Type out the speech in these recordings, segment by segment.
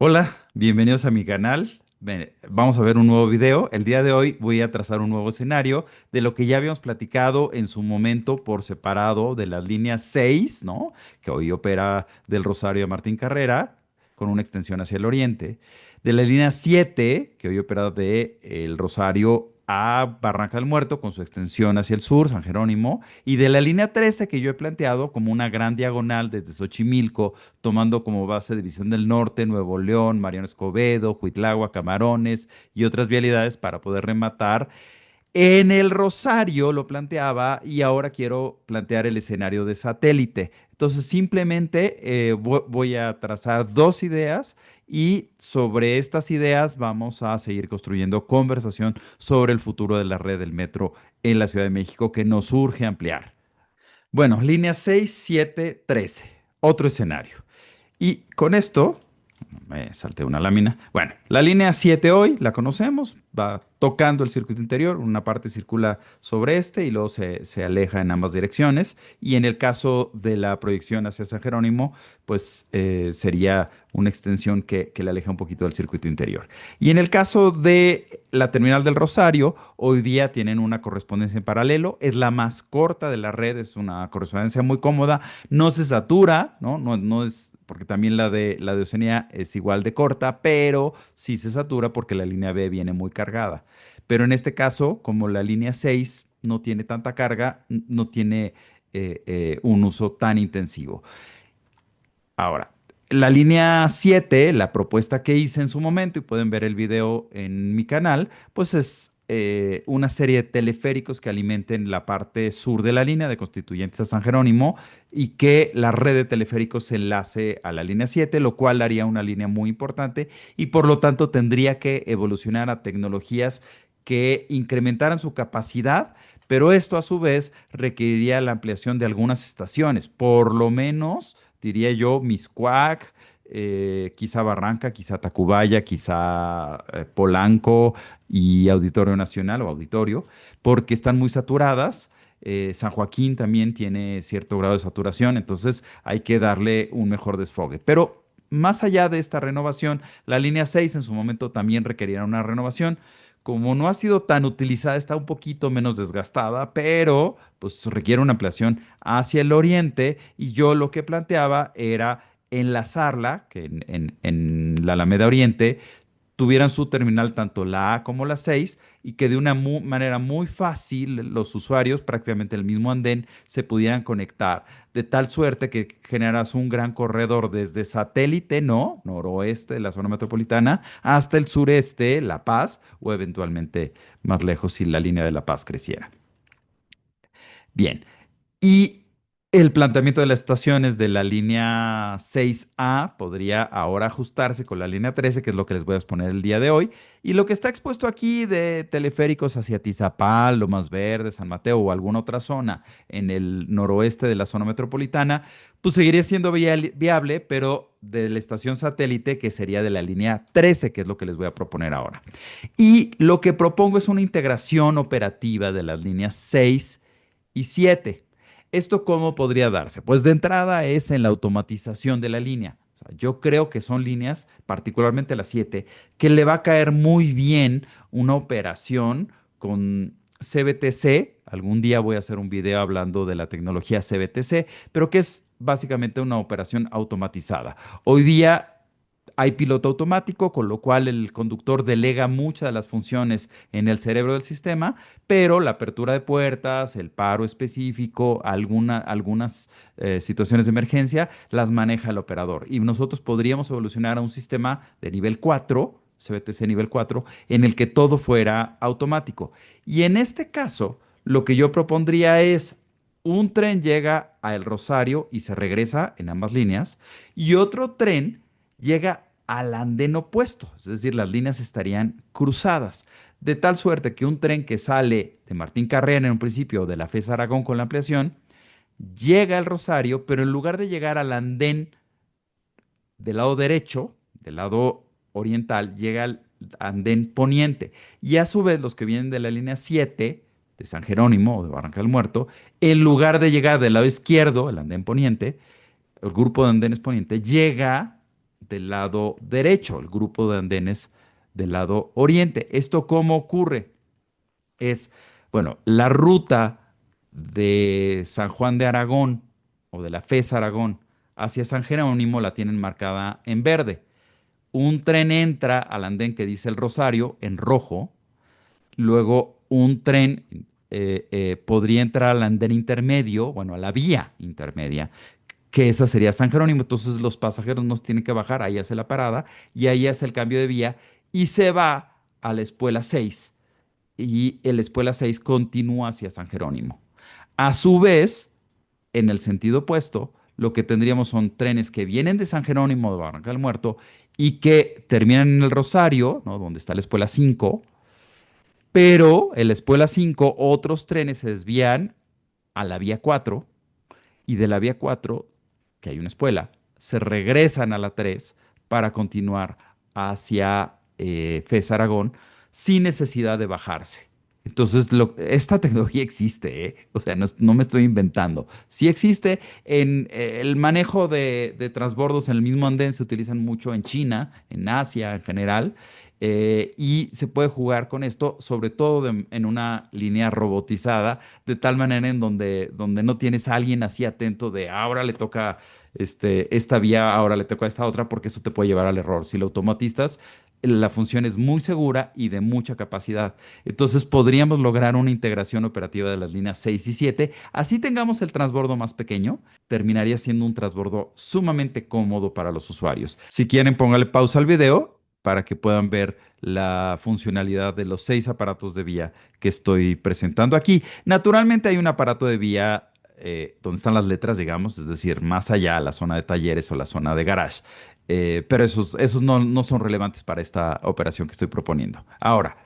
Hola, bienvenidos a mi canal. Vamos a ver un nuevo video. El día de hoy voy a trazar un nuevo escenario de lo que ya habíamos platicado en su momento por separado de la línea 6, ¿no? Que hoy opera del Rosario a Martín Carrera con una extensión hacia el oriente. De la línea 7, que hoy opera de el Rosario a Barranca del Muerto con su extensión hacia el sur, San Jerónimo. Y de la línea 13, que yo he planteado como una gran diagonal desde Xochimilco tomando como base División del Norte, Nuevo León, Mariano Escobedo, Cuitlagua, Camarones y otras vialidades para poder rematar. En el Rosario lo planteaba y ahora quiero plantear el escenario de satélite. Entonces simplemente voy a trazar dos ideas y sobre estas ideas vamos a seguir construyendo conversación sobre el futuro de la red del metro en la Ciudad de México que nos urge ampliar. Bueno, línea 6, 7, 13. Otro escenario. Y con esto, me salté una lámina. Bueno, la línea 7 hoy la conocemos, va tocando el circuito interior, una parte circula sobre este y luego se aleja en ambas direcciones. Y en el caso de la proyección hacia San Jerónimo, pues sería una extensión que la aleja un poquito del circuito interior. Y en el caso de la terminal del Rosario, hoy día tienen una correspondencia en paralelo, es la más corta de la red, es una correspondencia muy cómoda, no se satura, ¿no? No es porque también la de Oceanía es igual de corta, pero sí se satura porque la línea B viene muy cargada. Pero en este caso, como la línea 6 no tiene tanta carga, no tiene un uso tan intensivo. Ahora, la línea 7, la propuesta que hice en su momento, y pueden ver el video en mi canal, pues es una serie de teleféricos que alimenten la parte sur de la línea de Constituyentes a San Jerónimo y que la red de teleféricos se enlace a la línea 7, lo cual haría una línea muy importante y por lo tanto tendría que evolucionar a tecnologías que incrementaran su capacidad, pero esto a su vez requeriría la ampliación de algunas estaciones, por lo menos diría yo, Miscuac, quizá Barranca, quizá Tacubaya, quizá Polanco y Auditorio Nacional o Auditorio, porque están muy saturadas. San Joaquín también tiene cierto grado de saturación, entonces hay que darle un mejor desfogue. Pero más allá de esta renovación, la línea 6 en su momento también requerirá una renovación. Como no ha sido tan utilizada, está un poquito menos desgastada, pero pues requiere una ampliación hacia el oriente y yo lo que planteaba era enlazarla, que en la Alameda Oriente tuvieran su terminal tanto la A como la 6 y que de una manera muy fácil los usuarios, prácticamente el mismo andén, se pudieran conectar, de tal suerte que generas un gran corredor desde satélite, no, noroeste de la zona metropolitana, hasta el sureste, La Paz, o eventualmente más lejos si la línea de La Paz creciera. Bien, y el planteamiento de las estaciones de la línea 6A podría ahora ajustarse con la línea 13, que es lo que les voy a exponer el día de hoy. Y lo que está expuesto aquí de teleféricos hacia Tizapal, Lomas Verdes, San Mateo o alguna otra zona en el noroeste de la zona metropolitana, pues seguiría siendo viable, pero de la estación satélite, que sería de la línea 13, que es lo que les voy a proponer ahora. Y lo que propongo es una integración operativa de las líneas 6 y 7. ¿Esto cómo podría darse? Pues de entrada es en la automatización de la línea. O sea, yo creo que son líneas, particularmente la 7, que le va a caer muy bien una operación con CBTC. Algún día voy a hacer un video hablando de la tecnología CBTC, pero que es básicamente una operación automatizada. Hoy día hay piloto automático, con lo cual el conductor delega muchas de las funciones en el cerebro del sistema, pero la apertura de puertas, el paro específico, algunas situaciones de emergencia, las maneja el operador. Y nosotros podríamos evolucionar a un sistema de nivel 4, CBTC nivel 4, en el que todo fuera automático. Y en este caso, lo que yo propondría es un tren llega a El Rosario y se regresa en ambas líneas, y otro tren llega al andén opuesto, es decir, las líneas estarían cruzadas, de tal suerte que un tren que sale de Martín Carrera en un principio de la FES Aragón con la ampliación, llega al Rosario, pero en lugar de llegar al andén del lado derecho, del lado oriental, llega al andén poniente. Y a su vez, los que vienen de la línea 7 de San Jerónimo o de Barranca del Muerto, en lugar de llegar del lado izquierdo, el andén poniente, el grupo de andenes poniente, llega del lado derecho, el grupo de andenes del lado oriente. ¿Esto cómo ocurre? Es, bueno, la ruta de San Juan de Aragón o de la FES Aragón hacia San Jerónimo la tienen marcada en verde. Un tren entra al andén que dice el Rosario en rojo. Luego un tren podría entrar al andén intermedio, bueno, a la vía intermedia, que esa sería San Jerónimo. Entonces los pasajeros no tienen que bajar, ahí hace la parada y ahí hace el cambio de vía y se va a la Espuela 6 y el Espuela 6 continúa hacia San Jerónimo. A su vez, en el sentido opuesto, lo que tendríamos son trenes que vienen de San Jerónimo de Barranca del Muerto y que terminan en el Rosario, ¿no? Donde está la Espuela 5, pero en la Espuela 5 otros trenes se desvían a la vía 4 y de la vía 4, que hay una espuela, se regresan a la 3 para continuar hacia FES Aragón sin necesidad de bajarse. Entonces, esta tecnología existe, ¿eh? O sea, no me estoy inventando. Sí existe. El manejo de transbordos en el mismo andén se utilizan mucho en China, en Asia en general, y se puede jugar con esto, sobre todo en una línea robotizada, de tal manera en donde no tienes a alguien así atento de ahora le toca esta vía, ahora le toca esta otra, porque eso te puede llevar al error. Si lo automatizas, la función es muy segura y de mucha capacidad. Entonces podríamos lograr una integración operativa de las líneas 6 y 7. Así tengamos el transbordo más pequeño, terminaría siendo un transbordo sumamente cómodo para los usuarios. Si quieren, póngale pausa al video para que puedan ver la funcionalidad de los 6 aparatos de vía que estoy presentando aquí. Naturalmente hay un aparato de vía donde están las letras, digamos, es decir, más allá, la zona de talleres o la zona de garage. Pero esos no son relevantes para esta operación que estoy proponiendo. Ahora,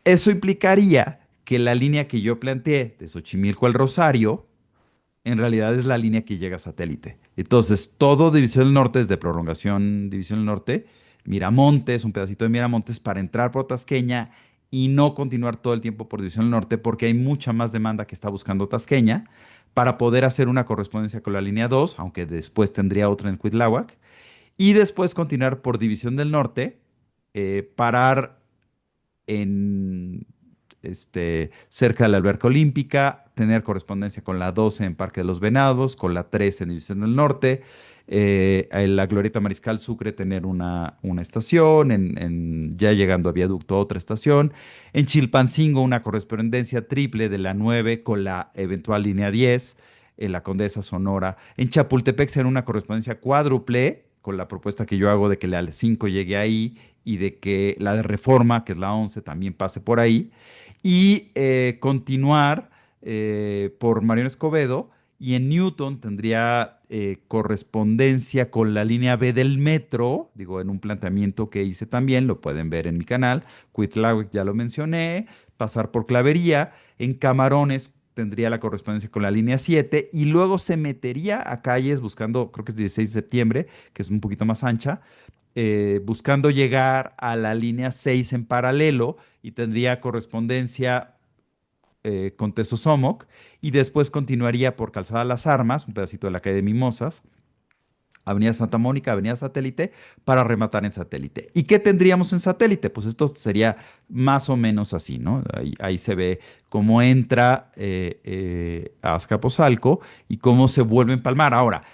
eso implicaría que la línea que yo planteé de Xochimilco al Rosario, en realidad es la línea que llega a satélite. Entonces, todo División del Norte es de prolongación División del Norte, Miramontes, un pedacito de Miramontes para entrar por Tasqueña y no continuar todo el tiempo por División del Norte porque hay mucha más demanda que está buscando Tasqueña para poder hacer una correspondencia con la línea 2, aunque después tendría otra en Cuitláhuac, y después continuar por División del Norte, parar en cerca de la alberca olímpica, tener correspondencia con la 12 en Parque de los Venados, con la 13 en División del Norte, en la Glorieta Mariscal Sucre tener una estación, ya llegando a Viaducto otra estación, en Chilpancingo una correspondencia triple de la 9 con la eventual línea 10, en la Condesa Sonora, en Chapultepec será una correspondencia cuádruple con la propuesta que yo hago de que la 5 llegue ahí y de que la de Reforma, que es la 11, también pase por ahí, y continuar por Mariano Escobedo, y en Newton tendría correspondencia con la línea B del metro, digo, en un planteamiento que hice también, lo pueden ver en mi canal, Cuitláhuac ya lo mencioné, pasar por Clavería, en Camarones tendría la correspondencia con la línea 7 y luego se metería a calles buscando, creo que es 16 de septiembre, que es un poquito más ancha, buscando llegar a la línea 6 en paralelo y tendría correspondencia con Tesosomoc y después continuaría por Calzada Las Armas, un pedacito de la calle de Mimosas, Avenida Santa Mónica, Avenida Satélite, para rematar en Satélite. ¿Y qué tendríamos en Satélite? Pues esto sería más o menos así, ¿no? Ahí se ve cómo entra a Azcapotzalco y cómo se vuelve a empalmar. Ahora,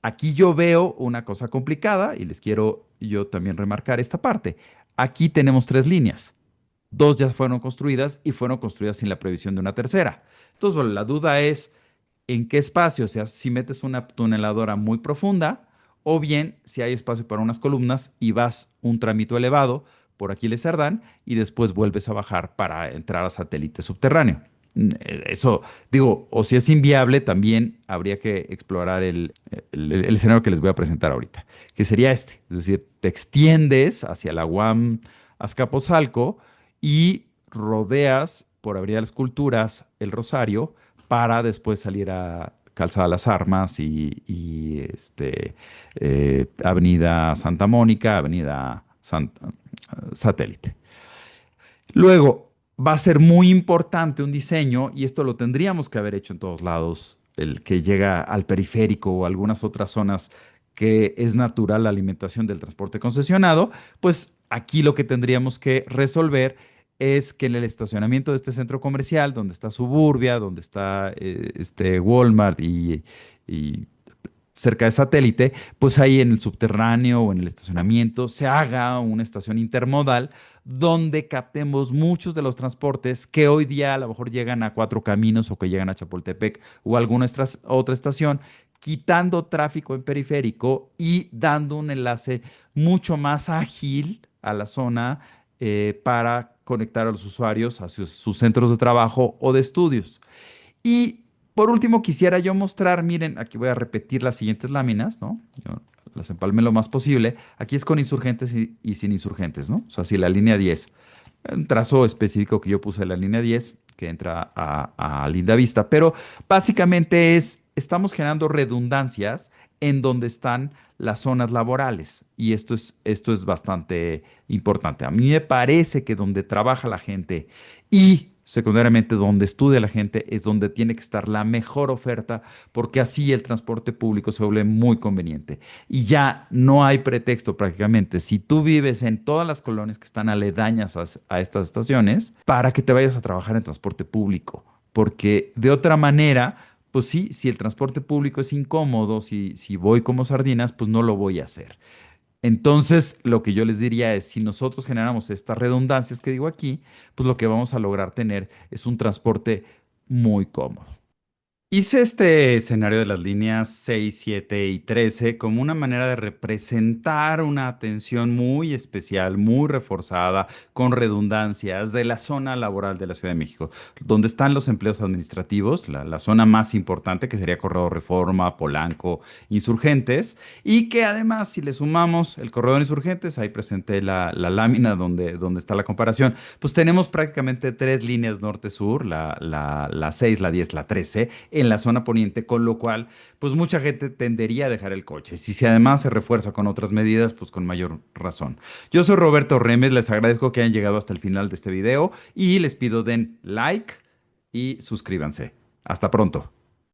aquí yo veo una cosa complicada y les quiero yo también remarcar esta parte. Aquí tenemos 3 líneas. 2 ya fueron construidas y fueron construidas sin la previsión de una tercera. Entonces, bueno, la duda es en qué espacio, o sea, si metes una tuneladora muy profunda o bien si hay espacio para unas columnas y vas un tramito elevado por Aquiles Cerdán y después vuelves a bajar para entrar a satélite subterráneo. Eso, digo, o si es inviable, también habría que explorar el escenario que les voy a presentar ahorita, que sería este. Es decir, te extiendes hacia la UAM Azcapotzalco y rodeas por Avenida de las Culturas el Rosario para después salir a Calzada Las Armas y Avenida Santa Mónica, Avenida Satélite. Luego, va a ser muy importante un diseño, y esto lo tendríamos que haber hecho en todos lados, el que llega al periférico o algunas otras zonas que es natural la alimentación del transporte concesionado, pues aquí lo que tendríamos que resolver es que en el estacionamiento de este centro comercial, donde está Suburbia, donde está Walmart y cerca de satélite, pues ahí en el subterráneo o en el estacionamiento se haga una estación intermodal donde captemos muchos de los transportes que hoy día a lo mejor llegan a Cuatro Caminos o que llegan a Chapultepec o alguna otra estación, quitando tráfico en periférico y dando un enlace mucho más ágil a la zona para conectar a los usuarios a sus centros de trabajo o de estudios. Y por último, quisiera yo mostrar, miren, aquí voy a repetir las siguientes láminas, ¿no? Yo las empalmé lo más posible. Aquí es con insurgentes y sin insurgentes, ¿no? O sea, si la línea 10, un trazo específico que yo puse en la línea 10, que entra a Linda Vista, pero básicamente estamos generando redundancias en donde están las zonas laborales. Y esto es bastante importante. A mí me parece que donde trabaja la gente y secundariamente donde estudia la gente es donde tiene que estar la mejor oferta, porque así el transporte público se vuelve muy conveniente. Y ya no hay pretexto prácticamente, si tú vives en todas las colonias que están aledañas a estas estaciones, para que te vayas a trabajar en transporte público. Porque de otra manera, pues sí, si el transporte público es incómodo, si voy como sardinas, pues no lo voy a hacer. Entonces, lo que yo les diría es, si nosotros generamos estas redundancias que digo aquí, pues lo que vamos a lograr tener es un transporte muy cómodo. Hice este escenario de las líneas 6, 7 y 13 como una manera de representar una atención muy especial, muy reforzada, con redundancias de la zona laboral de la Ciudad de México, donde están los empleos administrativos, la zona más importante que sería Corredor Reforma, Polanco, Insurgentes, y que además si le sumamos el Corredor Insurgentes, ahí presente la lámina donde está la comparación, pues tenemos prácticamente tres líneas norte-sur, la 6, la 10, la 13 en la zona poniente, con lo cual, pues mucha gente tendería a dejar el coche. Si además se refuerza con otras medidas, pues con mayor razón. Yo soy Roberto Remes, les agradezco que hayan llegado hasta el final de este video y les pido den like y suscríbanse. Hasta pronto.